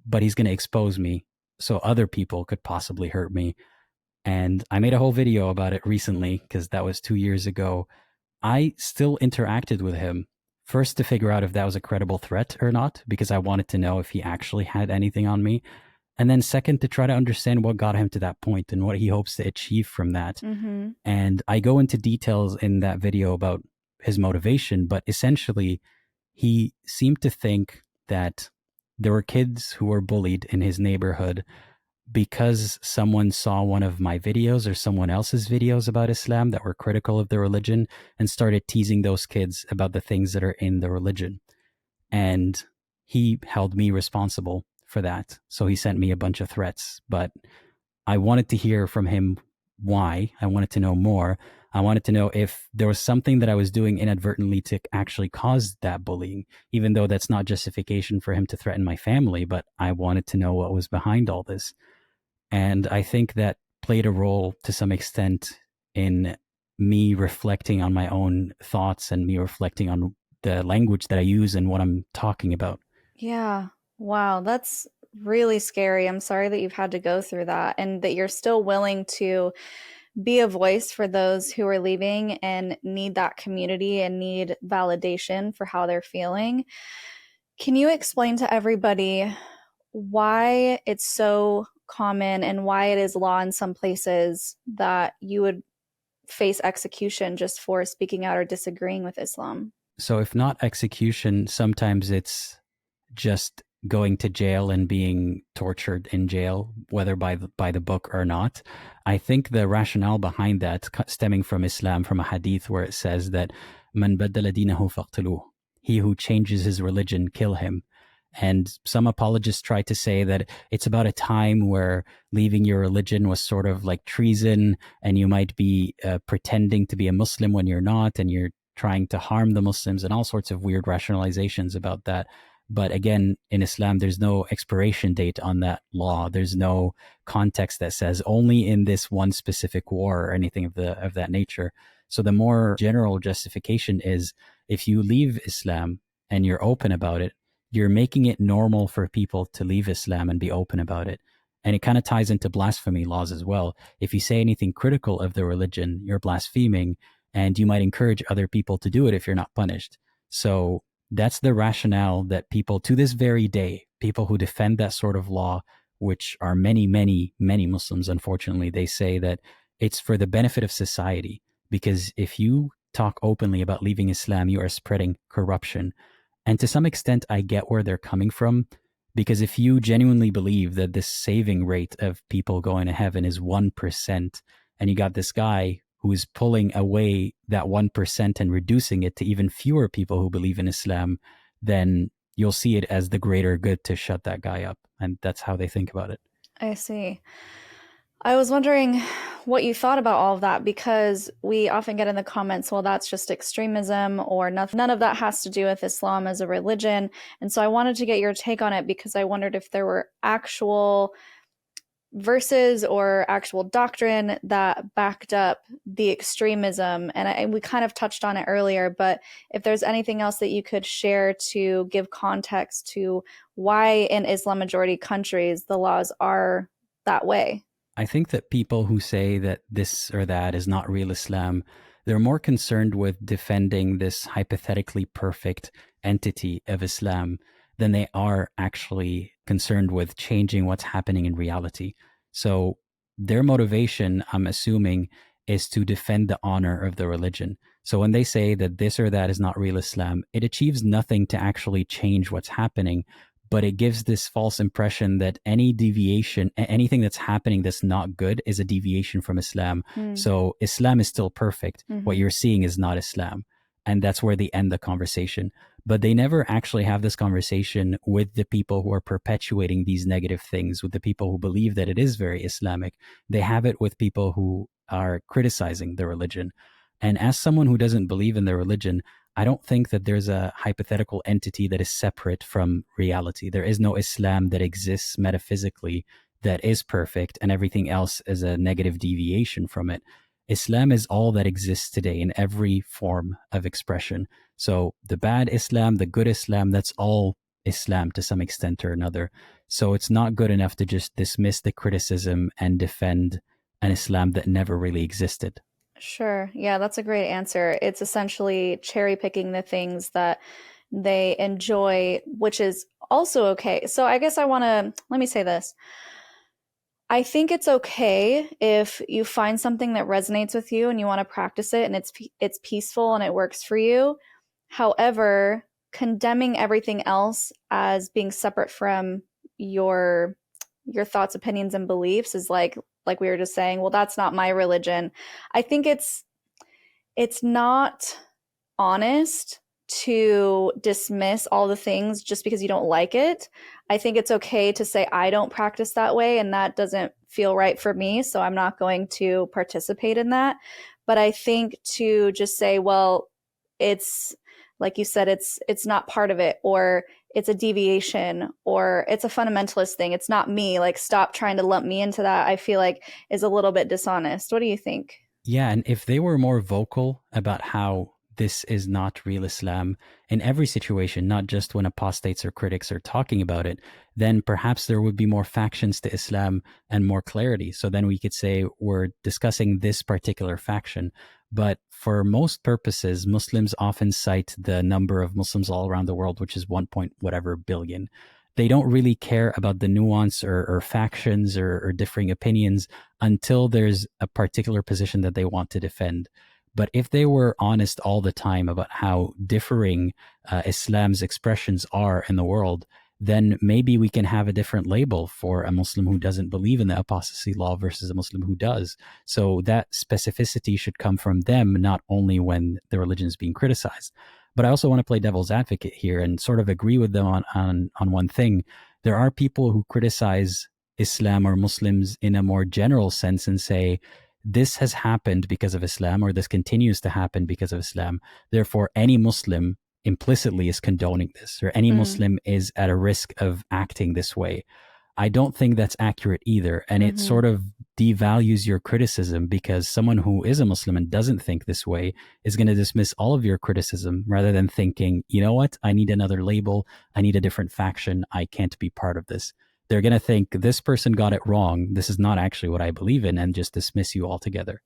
but he's going to expose me so other people could possibly hurt me. And I made a whole video about it recently, because that was 2 years ago. I still interacted with him, first to figure out if that was a credible threat or not, because I wanted to know if he actually had anything on me. And then second, to try to understand what got him to that point and what he hopes to achieve from that. Mm-hmm. And I go into details in that video about his motivation, but essentially he seemed to think that there were kids who were bullied in his neighborhood because someone saw one of my videos or someone else's videos about Islam that were critical of the religion and started teasing those kids about the things that are in the religion. And he held me responsible for that. So he sent me a bunch of threats, but I wanted to hear from him why. I wanted to know more. I wanted to know if there was something that I was doing inadvertently to actually cause that bullying, even though that's not justification for him to threaten my family, but I wanted to know what was behind all this. And I think that played a role to some extent in me reflecting on my own thoughts and me reflecting on the language that I use and what I'm talking about. Yeah. Wow. That's really scary. I'm sorry that you've had to go through that and that you're still willing to be a voice for those who are leaving and need that community and need validation for how they're feeling. Can you explain to everybody why it's so common and why it is law in some places that you would face execution just for speaking out or disagreeing with Islam? So if not execution, sometimes it's just going to jail and being tortured in jail, whether by the book or not. I think the rationale behind that, stemming from Islam, from a hadith where it says that man baddala dinahu faqtuluh, he who changes his religion, kill him. And some apologists try to say that it's about a time where leaving your religion was sort of like treason, and you might be pretending to be a Muslim when you're not, and you're trying to harm the Muslims, and all sorts of weird rationalizations about that. But again, in Islam, there's no expiration date on that law. There's no context that says only in this one specific war or anything of that nature. So the more general justification is, if you leave Islam and you're open about it, you're making it normal for people to leave Islam and be open about it. And it kind of ties into blasphemy laws as well. If you say anything critical of the religion, you're blaspheming, and you might encourage other people to do it if you're not punished. So that's the rationale that people, to this very day, people who defend that sort of law, which are many, many, many Muslims, unfortunately, they say that it's for the benefit of society. Because if you talk openly about leaving Islam, you are spreading corruption. And to some extent, I get where they're coming from. Because if you genuinely believe that this saving rate of people going to heaven is 1%, and you got this guy who is pulling away that 1% and reducing it to even fewer people who believe in Islam, then you'll see it as the greater good to shut that guy up. And that's how they think about it. I see. I was wondering what you thought about all of that, because we often get in the comments, well, that's just extremism, or none of that has to do with Islam as a religion. And so I wanted to get your take on it, because I wondered if there were actual verses or actual doctrine that backed up the extremism. And we kind of touched on it earlier, but if there's anything else that you could share to give context to why in Islam majority countries the laws are that way. I think that people who say that this or that is not real Islam, they're more concerned with defending this hypothetically perfect entity of Islam than they are actually concerned with changing what's happening in reality. So their motivation, I'm assuming, is to defend the honor of the religion. So when they say that this or that is not real Islam, it achieves nothing to actually change what's happening, but it gives this false impression that any deviation, anything that's happening that's not good is a deviation from Islam. So Islam is still perfect. What you're seeing is not Islam. And that's where they end the conversation. But they never actually have this conversation with the people who are perpetuating these negative things, with the people who believe that it is very Islamic. They have it with people who are criticizing the religion. And as someone who doesn't believe in the religion, I don't think that there's a hypothetical entity that is separate from reality. There is no Islam that exists metaphysically that is perfect and everything else is a negative deviation from it. Islam is all that exists today in every form of expression. So the bad Islam, the good Islam, that's all Islam to some extent or another. So it's not good enough to just dismiss the criticism and defend an Islam that never really existed. Sure. Yeah, that's a great answer. It's essentially cherry picking the things that they enjoy, which is also okay. So I guess let me say this. I think it's okay if you find something that resonates with you and you want to practice it and it's peaceful and it works for you. However, condemning everything else as being separate from your thoughts, opinions, and beliefs is like we were just saying, well, that's not my religion. I think it's not honest to dismiss all the things just because you don't like it. I think it's okay to say, I don't practice that way and that doesn't feel right for me, so I'm not going to participate in that. But I think to just say, well, it's like you said, it's not part of it, or it's a deviation, or it's a fundamentalist thing. It's not me. Like, stop trying to lump me into that. I feel like is a little bit dishonest. What do you think? Yeah, and if they were more vocal about how this is not real Islam in every situation, not just when apostates or critics are talking about it, then perhaps there would be more factions to Islam and more clarity. So then we could say we're discussing this particular faction. But for most purposes, Muslims often cite the number of Muslims all around the world, which is 1 point whatever billion. They don't really care about the nuance or factions or differing opinions until there's a particular position that they want to defend. But if they were honest all the time about how differing Islam's expressions are in the world, then maybe we can have a different label for a Muslim who doesn't believe in the apostasy law versus a Muslim who does. So that specificity should come from them, not only when the religion is being criticized. But I also want to play devil's advocate here and sort of agree with them on one thing. There are people who criticize Islam or Muslims in a more general sense and say, this has happened because of Islam, or this continues to happen because of Islam. Therefore, any Muslim implicitly is condoning this, or any Muslim is at a risk of acting this way. I don't think that's accurate either. And it sort of devalues your criticism, because someone who is a Muslim and doesn't think this way is going to dismiss all of your criticism rather than thinking, you know what, I need another label. I need a different faction. I can't be part of this. They're going to think this person got it wrong. This is not actually what I believe in, and just dismiss you altogether.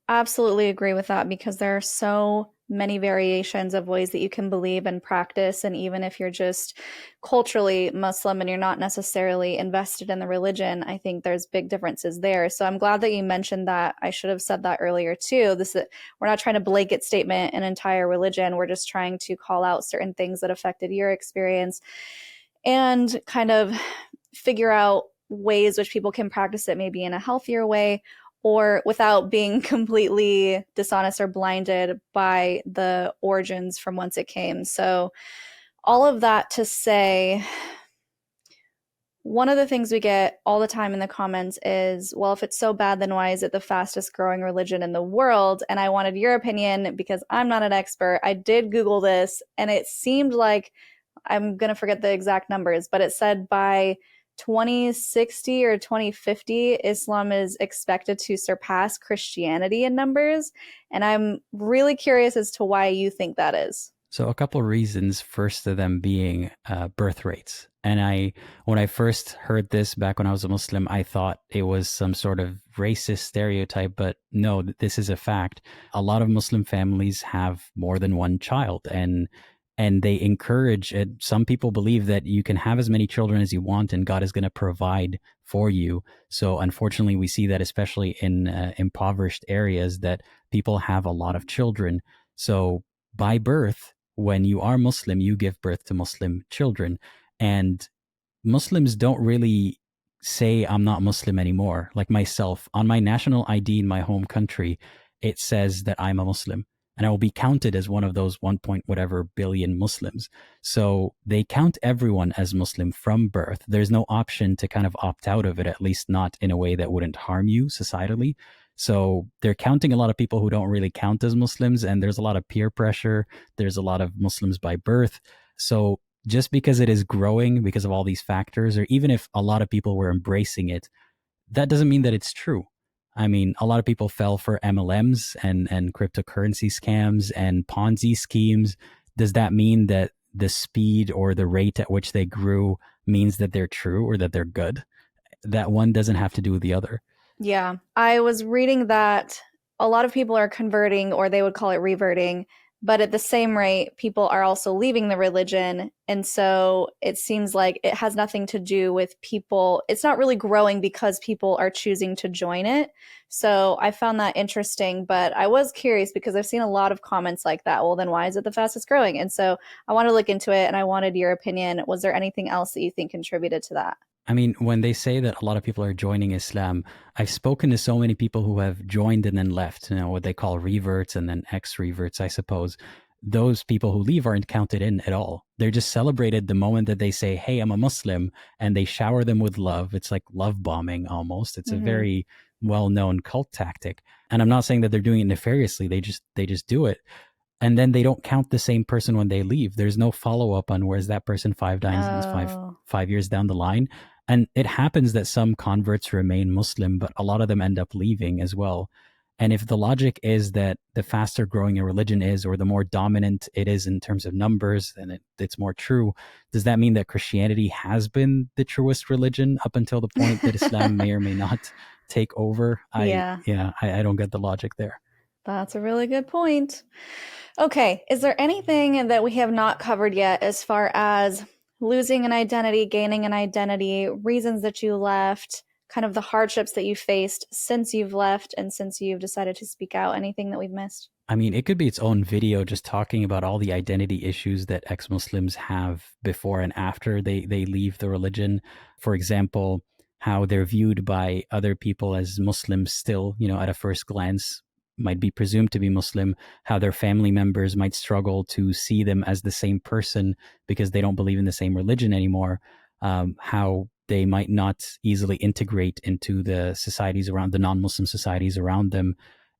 Absolutely agree with that, because there are so many variations of ways that you can believe and practice. And even if you're just culturally Muslim and you're not necessarily invested in the religion, I think there's big differences there. So I'm glad that you mentioned that. I should have said that earlier too. We're not trying to blanket statement an entire religion. We're just trying to call out certain things that affected your experience and kind of figure out ways which people can practice it maybe in a healthier way, or without being completely dishonest or blinded by the origins from whence it came. So all of that to say, one of the things we get all the time in the comments is, well, if it's so bad, then why is it the fastest growing religion in the world? And I wanted your opinion because I'm not an expert. I did Google this, and it seemed like, I'm going to forget the exact numbers, but it said by 2060 or 2050, Islam is expected to surpass Christianity in numbers. And I'm really curious as to why you think that is. So a couple of reasons. First of them being birth rates. And when I first heard this back when I was a Muslim, I thought it was some sort of racist stereotype, but no, this is a fact. A lot of Muslim families have more than one child, and they encourage it. Some people believe that you can have as many children as you want, and God is going to provide for you. So unfortunately, we see that especially in impoverished areas that people have a lot of children. So by birth, when you are Muslim, you give birth to Muslim children. And Muslims don't really say, I'm not Muslim anymore. Like myself, on my national ID in my home country, it says that I'm a Muslim. And I will be counted as one of those 1 point whatever billion Muslims. So they count everyone as Muslim from birth. There's no option to kind of opt out of it, at least not in a way that wouldn't harm you societally. So they're counting a lot of people who don't really count as Muslims, and there's a lot of peer pressure. There's a lot of Muslims by birth. So just because it is growing because of all these factors, or even if a lot of people were embracing it, that doesn't mean that it's true. I mean, a lot of people fell for MLMs and cryptocurrency scams and Ponzi schemes. Does that mean that the speed or the rate at which they grew means that they're true or that they're good? That one doesn't have to do with the other. Yeah, I was reading that a lot of people are converting, or they would call it reverting, but at the same rate, people are also leaving the religion. And so it seems like it has nothing to do with people. It's not really growing because people are choosing to join it. So I found that interesting, but I was curious because I've seen a lot of comments like that. Well, then why is it the fastest growing? And so I want to look into it, and I wanted your opinion. Was there anything else that you think contributed to that? I mean, when they say that a lot of people are joining Islam, I've spoken to so many people who have joined and then left, what they call reverts and then ex-reverts, I suppose. Those people who leave aren't counted in at all. They're just celebrated the moment that they say, hey, I'm a Muslim, and they shower them with love. It's like love bombing almost. It's a very well-known cult tactic. And I'm not saying that they're doing it nefariously. They just do it. And then they don't count the same person when they leave. There's no follow-up on where's that person five years down the line. And it happens that some converts remain Muslim, but a lot of them end up leaving as well. And if the logic is that the faster growing a religion is, or the more dominant it is in terms of numbers, then it's more true. Does that mean that Christianity has been the truest religion up until the point that Islam may or may not take over? I don't get the logic there. That's a really good point. Okay, is there anything that we have not covered yet as far as losing an identity, gaining an identity, reasons that you left, kind of the hardships that you faced since you've left and since you've decided to speak out? Anything that we've missed? I mean, it could be its own video just talking about all the identity issues that ex-Muslims have before and after they leave the religion. For example, how they're viewed by other people as Muslims still, at a first glance, might be presumed to be Muslim, how their family members might struggle to see them as the same person because they don't believe in the same religion anymore, how they might not easily integrate into the societies around, the non-Muslim societies around them.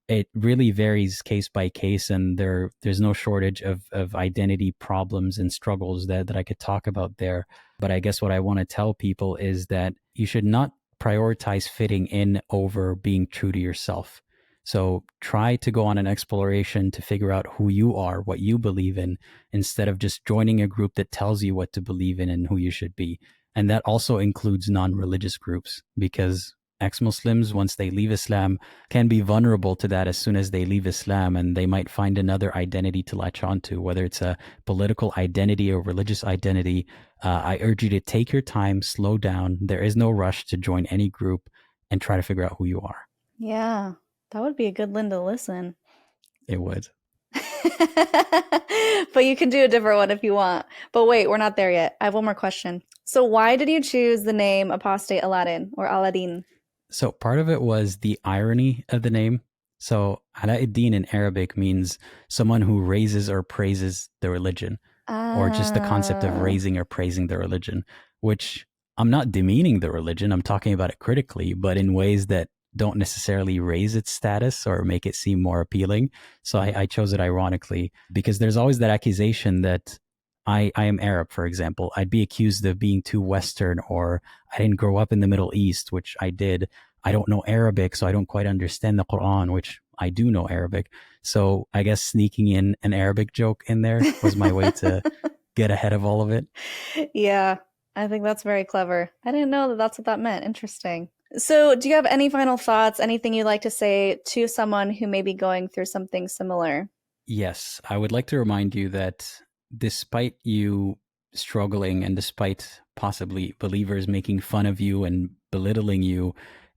It really varies case by case, and there's no shortage of identity problems and struggles that I could talk about there. But I guess what I want to tell people is that you should not prioritize fitting in over being true to yourself. So try to go on an exploration to figure out who you are, what you believe in, instead of just joining a group that tells you what to believe in and who you should be. And that also includes non-religious groups, because ex-Muslims, once they leave Islam, can be vulnerable to that as soon as they leave Islam, and they might find another identity to latch onto, whether it's a political identity or religious identity. I urge you to take your time, slow down. There is no rush to join any group, and try to figure out who you are. Yeah. That would be a good Linda listen. It would. But you can do a different one if you want. But wait, we're not there yet. I have one more question. So why did you choose the name Apostate Aladdin or Aladdin? So part of it was the irony of the name. So Aladdin in Arabic means someone who raises or praises the religion, or just the concept of raising or praising the religion, which I'm not demeaning the religion. I'm talking about it critically, but in ways that don't necessarily raise its status or make it seem more appealing. So I chose it ironically because there's always that accusation that I am Arab, for example, I'd be accused of being too Western, or I didn't grow up in the Middle East, which I did. I don't know Arabic, so I don't quite understand the Quran, which I do know Arabic. So I guess sneaking in an Arabic joke in there was my way to get ahead of all of it. Yeah, I think that's very clever. I didn't know that that's what that meant. Interesting. So, do you have any final thoughts, anything you'd like to say to someone who may be going through something similar? Yes, I would like to remind you that despite you struggling and despite possibly believers making fun of you and belittling you,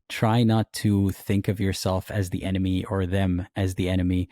try not to think of yourself as the enemy or them as the enemy.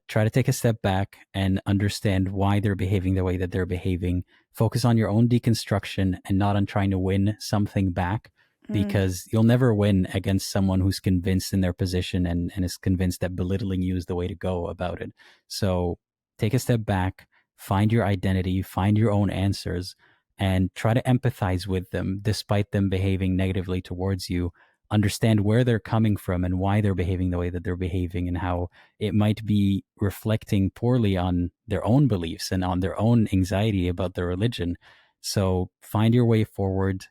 Try to take a step back and understand why they're behaving the way that they're behaving. Focus on your own deconstruction and not on trying to win something back, Mm, because you'll never win against someone who's convinced in their position and is convinced that belittling you is the way to go about it. So take a step back, find your identity, find your own answers, and try to empathize with them despite them behaving negatively towards you. Understand where they're coming from and why they're behaving the way that they're behaving, and how it might be reflecting poorly on their own beliefs and on their own anxiety about their religion. So find your way forward,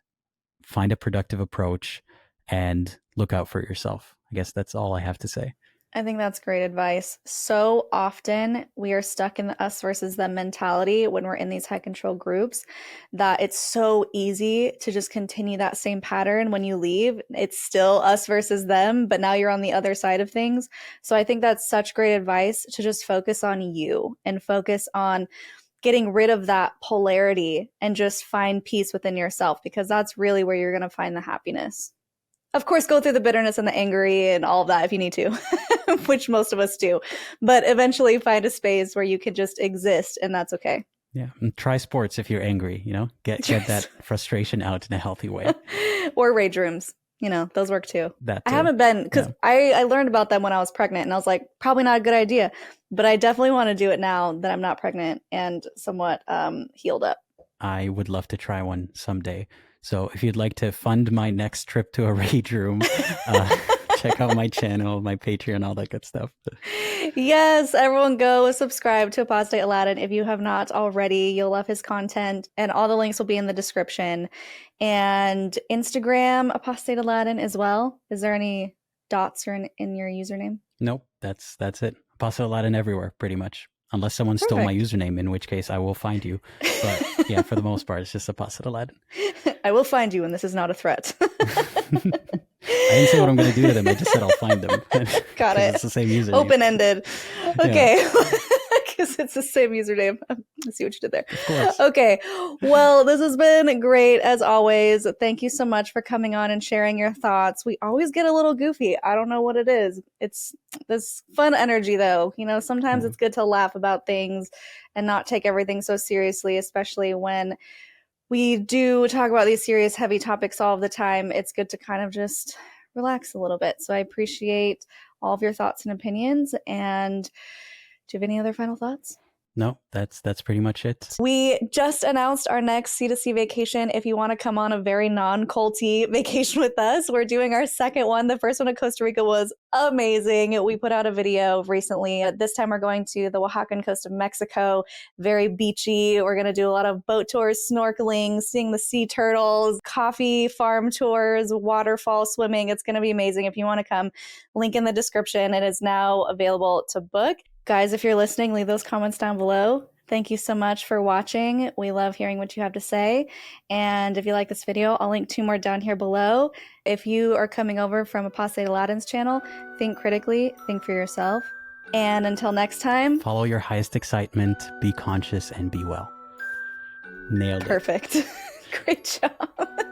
find a productive approach, and look out for yourself. I guess that's all I have to say. I think that's great advice. So often we are stuck in the us versus them mentality when we're in these high control groups that it's so easy to just continue that same pattern when you leave. It's still us versus them, but now you're on the other side of things. So I think that's such great advice to just focus on you and focus on getting rid of that polarity and just find peace within yourself, because that's really where you're going to find the happiness. Of course, go through the bitterness and the angry and all of that if you need to, which most of us do. But eventually find a space where you can just exist, and that's okay. Yeah, and try sports if you're angry. Get that frustration out in a healthy way. Or rage rooms. Those work too. That I too. haven't been, because Yeah. I learned about them when I was pregnant, and I was like, probably not a good idea. But I definitely want to do it now that I'm not pregnant and somewhat healed up. I would love to try one someday. So if you'd like to fund my next trip to a rage room, check out my channel, my Patreon, all that good stuff. Yes, everyone go subscribe to Apostate Aladdin if you have not already. You'll love his content, and all the links will be in the description. And Instagram, Apostate Aladdin as well. Is there any dots or in your username? Nope, that's it. Apostate Aladdin everywhere, pretty much. Unless someone stole my Perfect. username, in which case I will find you. But yeah, for the most part, it's just Apostate Aladdin. I will find you, and this is not a threat. I didn't say what I'm going to do to them. I just said I'll find them. Got it. It's the same username. Open-ended. Okay. Yeah. Because it's the same username. I see what you did there. Of course. Okay. Well, this has been great as always. Thank you so much for coming on and sharing your thoughts. We always get a little goofy. I don't know what it is. It's this fun energy, though. Sometimes it's good to laugh about things and not take everything so seriously, especially when we do talk about these serious, heavy topics all of the time. It's good to kind of just relax a little bit. So I appreciate all of your thoughts and opinions. And do you have any other final thoughts? No, that's pretty much it. We just announced our next C2C vacation. If you want to come on a very non-culty vacation with us, we're doing our second one. The first one to Costa Rica was amazing. We put out a video recently. This time we're going to the Oaxacan coast of Mexico, very beachy. We're going to do a lot of boat tours, snorkeling, seeing the sea turtles, coffee farm tours, waterfall swimming. It's going to be amazing. If you want to come, link in the description. It is now available to book. Guys, if you're listening, leave those comments down below. Thank you so much for watching. We love hearing what you have to say. And if you like this video, I'll link 2 more down here below. If you are coming over from Apostate Aladdin's channel, think critically, think for yourself. And until next time, follow your highest excitement, be conscious, and be well. Nailed it. Perfect. Great job.